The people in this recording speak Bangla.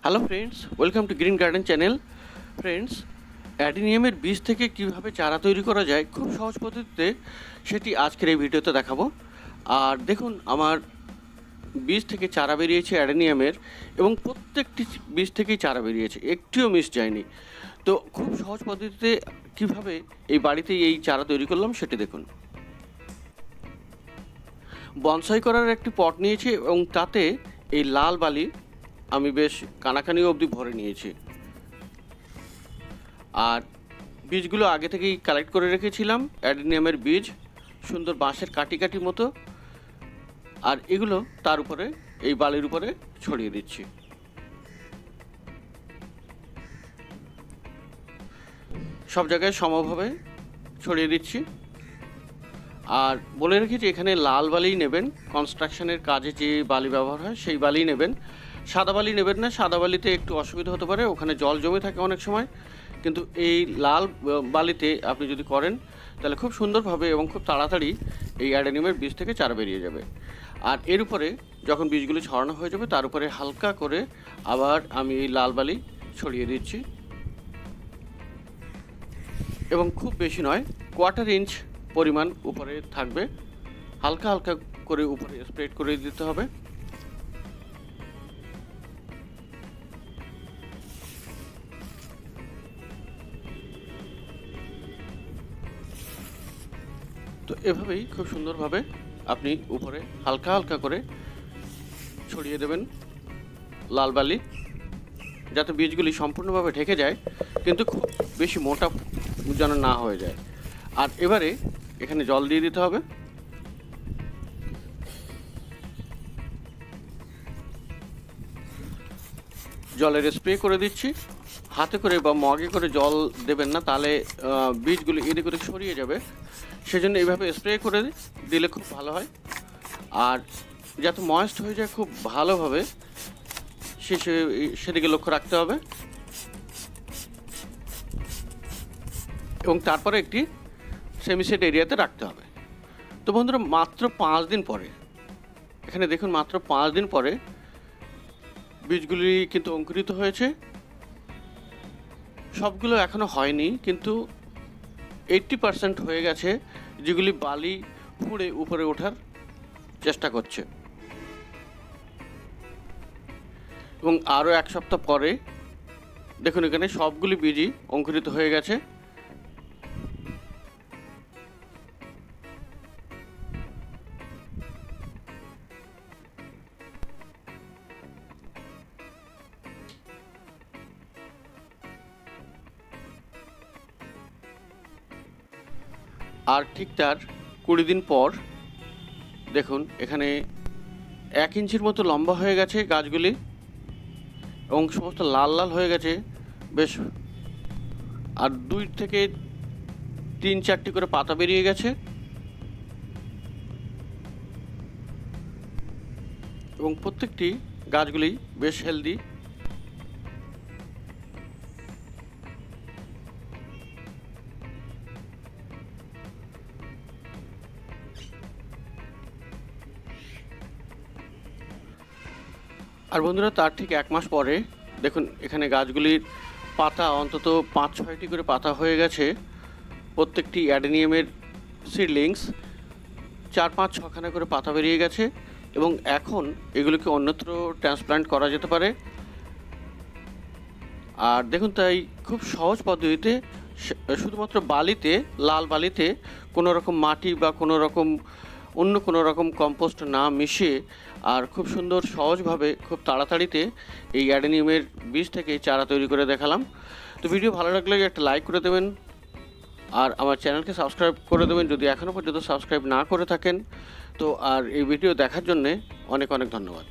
Hello friends, welcome to green garden channel. Friends, অ্যাডেনিয়ামের বীজ থেকে কীভাবে চারা তৈরি করা যায় খুব সহজ পদ্ধতিতে, সেটি আজকের এই ভিডিওতে দেখাবো। আর দেখুন, আমার বীজ থেকে চারা বেরিয়েছে অ্যাডেনিয়ামের, এবং প্রত্যেকটি বীজ থেকেই চারা বেরিয়েছে, একটিও মিস যায়নি। তো খুব সহজ পদ্ধতিতে কিভাবে এই বাড়িতেই এই চারা তৈরি করলাম সেটি দেখুন। বনসাই করার একটি পট নিয়েছি এবং তাতে এই লাল বালি আমি বেশ কানাকানি অবধি ভরে নিয়েছি। আর বীজগুলো আগে থেকেই কালেক্ট করে রেখেছিলাম, অ্যাডেনিয়ামের বীজ, সুন্দর বাঁশের কাটি কাটি মতো। আর এগুলো তার উপরে, এই বালির উপরে ছড়িয়ে দিচ্ছি। সব জায়গায় সমভাবে ছড়িয়ে দিচ্ছি। আর বলে রেখেছি, এখানে লাল বালি নেবেন, কনস্ট্রাকশনের কাজে যে বালি ব্যবহার হয় সেই বালি নেবেন, সাদা বালি নেবেন না। সাদা বালিতে একটু অসুবিধা হতে পারে, ওখানে জল জমে থাকে অনেক সময়। কিন্তু এই লাল বালিতে আপনি যদি করেন তাহলে খুব সুন্দরভাবে এবং খুব তাড়াতাড়ি এই অ্যাডেনিয়ামের বীজ থেকে চারা বেরিয়ে যাবে। আর এর উপরে যখন বীজগুলো ছড়ানো হয়ে যাবে, তার উপরে হালকা করে আবার আমি এই লাল বালি ছড়িয়ে দিচ্ছি। এবং খুব বেশি নয়, 1/4 ইঞ্চ পরিমাণ উপরে থাকবে, হালকা হালকা করে উপরে স্প্রেড করে দিতে হবে। তো এভাবেই খুব সুন্দরভাবে আপনি উপরে হালকা হালকা করে ছড়িয়ে দেবেন লাল বালি, যাতে বীজগুলি সম্পূর্ণভাবে ঢেকে যায়, কিন্তু খুব বেশি মোটা যেন না হয়ে যায়। আর এবারে এখানে জল দিয়ে দিতে হবে। জলের স্প্রে করে দিচ্ছি, হাতে করে বা মগে করে জল দেবেন না, তাহলে বীজগুলি এদিক ওদিক সরিয়ে যাবে। সেজন্য এইভাবে স্প্রে করে দিলে খুব ভালো হয়। আর যাতে ময়েস্ট হয়ে যায় খুব ভালোভাবে, সেদিকে লক্ষ্য রাখতে হবে। এবং তারপরে একটি সেমিসেট এরিয়াতে রাখতে হবে। তো বন্ধুরা, মাত্র 5 দিন পরে, এখানে দেখুন, মাত্র 5 দিন পরে বীজগুলি কিন্তু অঙ্কুরিত হয়েছে। সবগুলো এখনও হয়নি, কিন্তু 80% হয়ে গেছে, যেগুলি বালি ফুঁড়ে উপরে ওঠার চেষ্টা করছে। এবং আরও 1 সপ্তাহ পরে দেখুন, এখানে সবগুলি বীজই অঙ্কুরিত হয়ে গেছে। আর ঠিক তার 20 দিন পর দেখুন, এখানে 1 ইঞ্চির মতো লম্বা হয়ে গেছে গাছগুলি, এবং সমস্ত লাল লাল হয়ে গেছে বেশ। আর 2 থেকে 3-4টি করে পাতা বেরিয়ে গেছে, এবং প্রত্যেকটি গাছগুলি বেশ হেলদি। আর বন্ধুরা, তার ঠিক 1 মাস পরে দেখুন, এখানে গাছগুলির পাতা অন্তত 5-6টি করে পাতা হয়ে গেছে। প্রত্যেকটি অ্যাডেনিয়ামের সিডলিংস 4-5-6খানা করে পাতা বেরিয়ে গেছে, এবং এখন এগুলোকে অন্যত্র ট্রান্সপ্লান্ট করা যেতে পারে। আর দেখুন, তাই খুব সহজ পদ্ধতিতে, শুধুমাত্র বালিতে, লাল বালিতে কোনো রকম মাটি বা অন্য কোনো রকম কম্পোস্ট না মিশিয়ে, আর খুব সুন্দর সহজভাবে খুব তাড়াতাড়িতে এই অ্যাডেনিয়ামের বীজ থেকে চারা তৈরি করে দেখালাম। তো ভিডিও ভালো লাগলে একটা লাইক করে দেবেন, আর আমার চ্যানেলকে সাবস্ক্রাইব করে দেবেন যদি এখনও পর্যন্ত সাবস্ক্রাইব না করে থাকেন। তো আর এই ভিডিও দেখার জন্যে অনেক অনেক ধন্যবাদ।